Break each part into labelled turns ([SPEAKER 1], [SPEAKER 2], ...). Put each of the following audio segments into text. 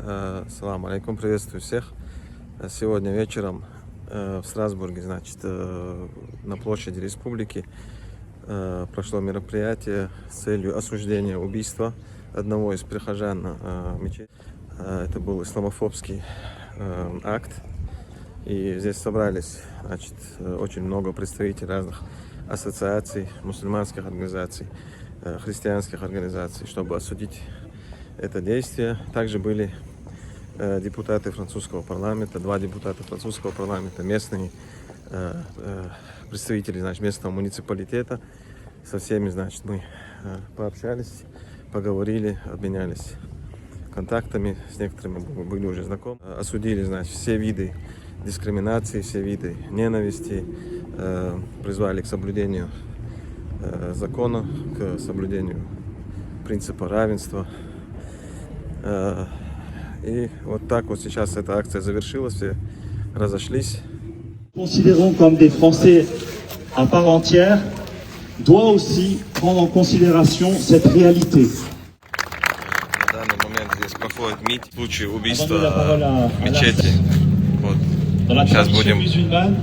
[SPEAKER 1] Салам алейкум, приветствую всех. Сегодня вечером в Страсбурге, значит, на площади Республики прошло мероприятие с целью осуждения убийства одного из прихожан мечети. Это был исламофобский акт. И здесь собрались, значит, очень много представителей разных ассоциаций, мусульманских организаций, христианских организаций, чтобы осудить это действие. Также были депутаты французского парламента, 2 депутата французского парламента, местные представители, значит, местного муниципалитета. Со всеми, значит, мы пообщались, поговорили, обменялись контактами, с некоторыми мы были уже знакомы. Осудили, значит, все виды дискриминации, все виды ненависти, призвали к соблюдению закона, к соблюдению принципа равенства. И вот так вот сейчас эта акция завершилась, все разошлись.
[SPEAKER 2] Considérons comme des Français à part entière, doit aussi prendre en considération cette réalité.
[SPEAKER 1] На данный момент здесь проходит митинг в случае убийства в мечети. Вот.
[SPEAKER 2] Dans la
[SPEAKER 1] Сейчас
[SPEAKER 2] tradition
[SPEAKER 1] будем
[SPEAKER 2] musulmane,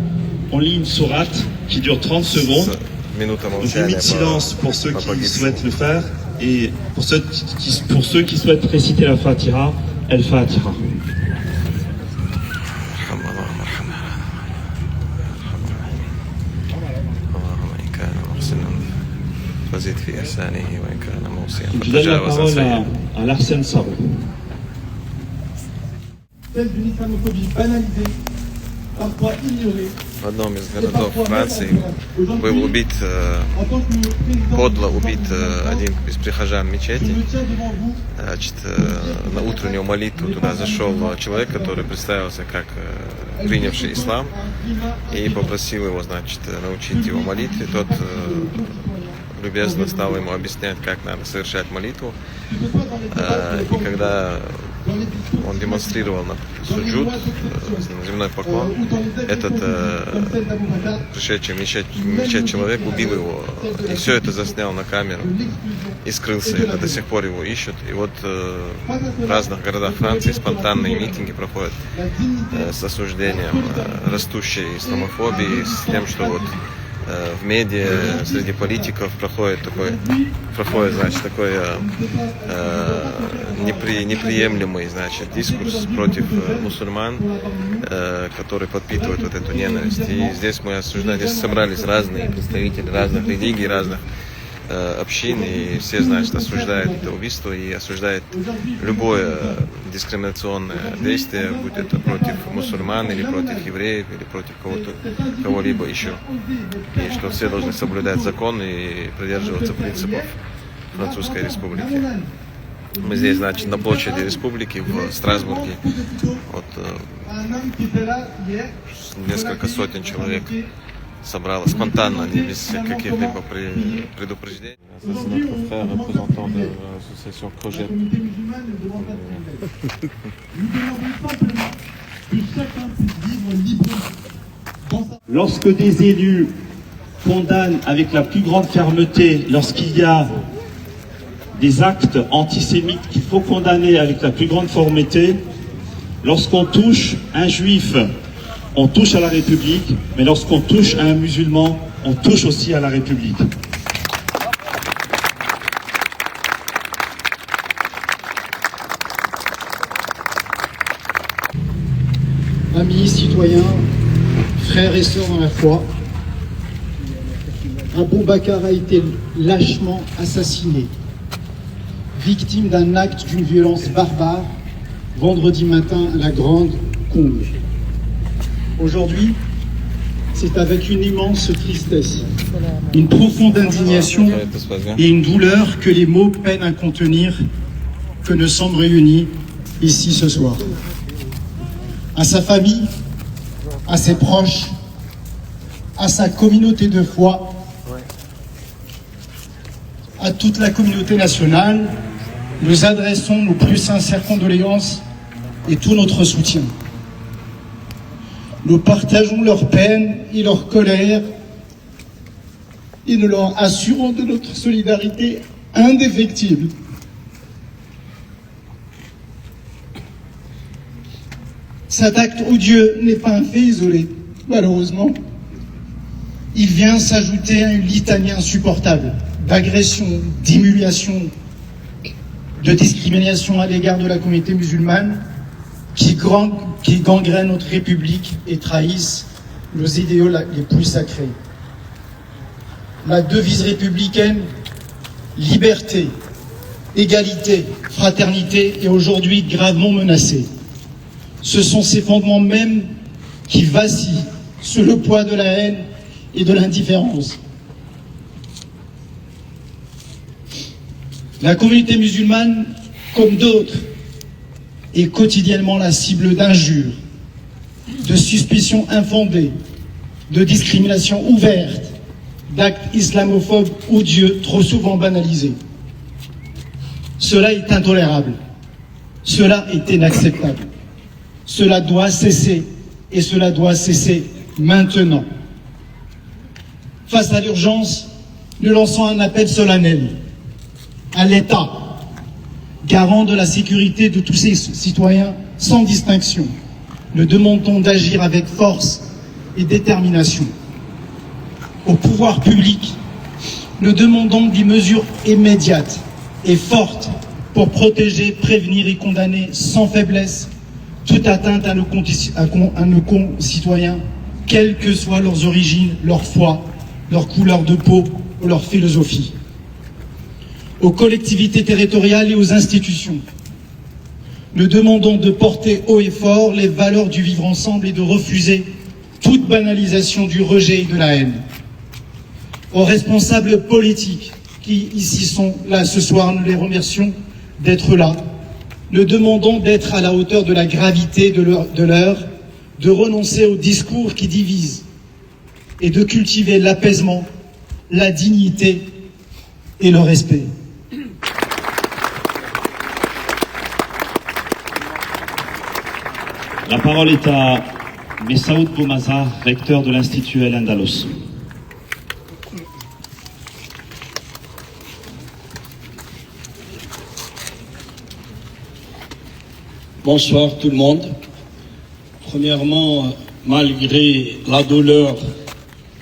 [SPEAKER 2] on lit une sourate qui dure 30 secondes.
[SPEAKER 1] минута
[SPEAKER 2] Donc une
[SPEAKER 1] молчания
[SPEAKER 2] minute de silence pour ceux
[SPEAKER 1] по
[SPEAKER 2] qui
[SPEAKER 1] погибшим.
[SPEAKER 2] souhaitent le faire et pour ceux qui souhaitent réciter la Fatiha, El Fatiha.
[SPEAKER 1] فزد في إحسانه وإن كان موصيا
[SPEAKER 2] Je donne la
[SPEAKER 1] فتجاوز عن
[SPEAKER 2] parole
[SPEAKER 1] سيئه.
[SPEAKER 2] à Larsen Sabri.
[SPEAKER 3] Celle d'une islamophobie banalisée, parfois ignorée.
[SPEAKER 1] В одном из городов Франции был убит,
[SPEAKER 3] En tant que président,
[SPEAKER 1] подло убит один из прихожан
[SPEAKER 3] je
[SPEAKER 1] мечети.
[SPEAKER 3] me tiens devant vous
[SPEAKER 1] Значит, на утреннюю молитву туда зашел человек, который представился как принявший ислам, и попросил его, значит, научить его молитве. Тот любезно стал ему объяснять, как надо совершать молитву. И когда он демонстрировал на суджуд, земной поклон, этот пришедший в мечеть человек убил его. И все это заснял на камеру и скрылся. Это до сих пор его ищут. И вот в разных городах Франции спонтанные митинги проходят с осуждением растущей исламофобии, с тем, что вот в медиа, среди политиков проходит, значит, такой неприемлемый, значит, дискурс против мусульман, который подпитывает вот эту ненависть. И здесь мы осуждаем, здесь собрались разные представители разных религий, разных общин, и все, значит, осуждают это убийство и осуждают любое дискриминационное действие, будь это против мусульман или против евреев или против кого-либо еще. И что все должны соблюдать закон и придерживаться принципов Французской Республики. Мы здесь, значит, на площади Республики в Страсбурге. Вот несколько сотен человек собралось спонтанно, без каких-либо предупреждений.
[SPEAKER 3] la communauté musulmane ne demande pas de problème. Nous demandons simplement que chacun puisse vivre librement dans sa...
[SPEAKER 2] Lorsque des élus condamnent avec la plus grande fermeté, lorsqu'il y a des actes antisémites qu'il faut condamner avec la plus grande fermeté, lorsqu'on touche un juif, on touche à la République, mais lorsqu'on touche à un musulman, on touche aussi à la République.
[SPEAKER 4] Amis, citoyens, frères et sœurs dans la foi, Abou Bakr a été lâchement assassiné, victime d'un acte d'une violence barbare, vendredi matin à la Grande Combe. Aujourd'hui, c'est avec une immense tristesse, une profonde indignation et une douleur que les mots peinent à contenir que nous sommes réunis ici ce soir. À sa famille, à ses proches, à sa communauté de foi, à toute la communauté nationale, nous adressons nos plus sincères condoléances et tout notre soutien. Nous partageons leur peine et leur colère et nous leur assurons de notre solidarité indéfectible. Cet acte odieux n'est pas un fait isolé, malheureusement. Il vient s'ajouter à une litanie insupportable d'agressions, d'humiliations, de discrimination à l'égard de la communauté musulmane qui gangrènent notre République et trahissent nos idéaux les plus sacrés. La devise républicaine, liberté, égalité, fraternité, est aujourd'hui gravement menacée. Ce sont ces fondements mêmes qui vacillent sous le poids de la haine et de l'indifférence. La communauté musulmane, comme d'autres, est quotidiennement la cible d'injures, de suspicions infondées, de discriminations ouvertes, d'actes islamophobes odieux trop souvent banalisés. Cela est intolérable, cela est inacceptable, cela doit cesser et cela doit cesser maintenant. Face à l'urgence, nous lançons un appel solennel à l'État, garant de la sécurité de tous ses citoyens sans distinction. Nous demandons d'agir avec force et détermination. Au pouvoir public, nous demandons des mesures immédiates et fortes pour protéger, prévenir et condamner sans faiblesse toute atteinte à nos concitoyens, quelles que soient leurs origines, leur foi, leur couleur de peau ou leur philosophie. Aux collectivités territoriales et aux institutions, nous demandons de porter haut et fort les valeurs du vivre ensemble et de refuser toute banalisation du rejet et de la haine. Aux responsables politiques qui ici sont là ce soir, nous les remercions d'être là. Nous demandons d'être à la hauteur de la gravité de l'heure, de renoncer aux discours qui divisent et de cultiver l'apaisement, la dignité et le respect.
[SPEAKER 2] La parole est à Messaoud Boumazar, recteur de l'Institut Al-Andalus.
[SPEAKER 5] Bonsoir tout le monde. Premièrement, malgré la douleur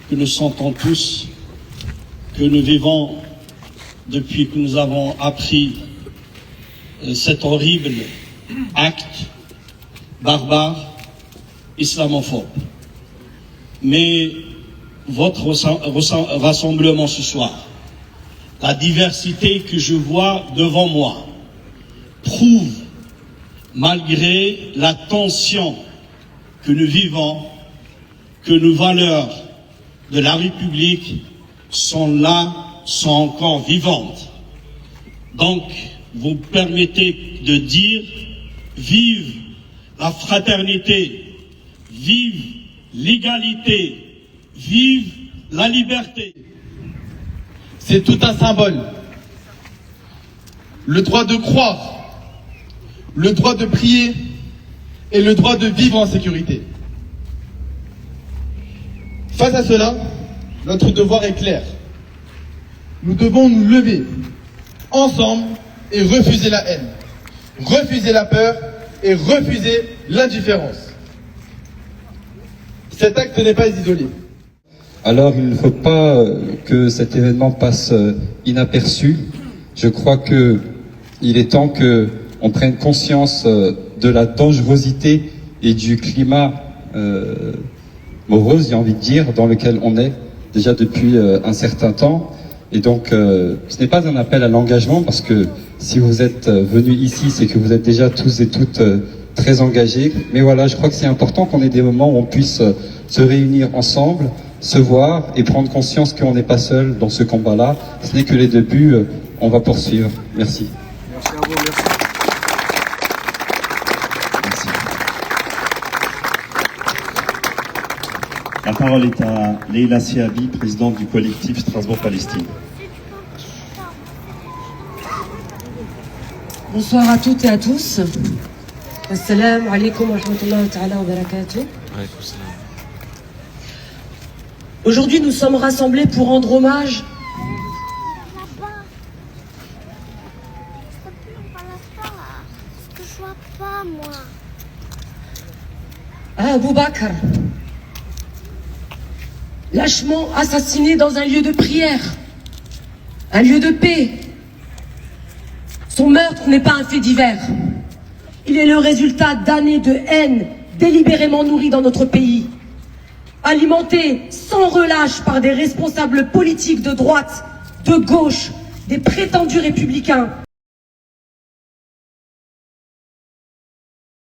[SPEAKER 5] que nous sentons tous, que nous vivons depuis que nous avons appris cet horrible acte barbare, islamophobe. Mais votre rassemblement ce soir, la diversité que je vois devant moi, prouve, malgré la tension que nous vivons, que nos valeurs de la République sont là, sont encore vivantes. Donc, vous permettez de dire, vive la fraternité, vive l'égalité, vive la liberté.
[SPEAKER 3] C'est tout un symbole. Le droit de croire, le droit de prier et le droit de vivre en sécurité. Face à cela, notre devoir est clair. Nous devons nous lever ensemble et refuser la haine, refuser la peur et refuser l'indifférence. Cet acte n'est pas isolé.
[SPEAKER 6] Alors il ne faut pas que cet événement passe inaperçu. Je crois que il est temps que on prenne conscience de la dangerosité et du climat morose, j'ai envie de dire, dans lequel on est déjà depuis un certain temps. Et donc, ce n'est pas un appel à l'engagement, parce que si vous êtes venus ici, c'est que vous êtes déjà tous et toutes très engagés. Mais voilà, je crois que c'est important qu'on ait des moments où on puisse se réunir ensemble, se voir et prendre conscience qu'on n'est pas seul dans ce combat-là. Ce n'est que les débuts, on va poursuivre. Merci.
[SPEAKER 1] Merci à vous, merci.
[SPEAKER 6] Merci.
[SPEAKER 2] La parole est à Leila Siabi, présidente du collectif Strasbourg-Palestine.
[SPEAKER 7] Bonsoir à toutes et à tous. Assalamu alaikum wa rahmatullahi ta'ala wa barakatuh.
[SPEAKER 1] Alaykoum salam.
[SPEAKER 7] Aujourd'hui, nous sommes rassemblés pour rendre hommage
[SPEAKER 8] Là-bas. S'il te plaît, on va là-bas. Parce que je vois pas, moi.
[SPEAKER 7] Abou Bakr, lâchement assassiné dans un lieu de prière, un lieu de paix. Son meurtre n'est pas un fait divers. Il est le résultat d'années de haine délibérément nourries dans notre pays, alimentées sans relâche par des responsables politiques de droite, de gauche, des prétendus républicains.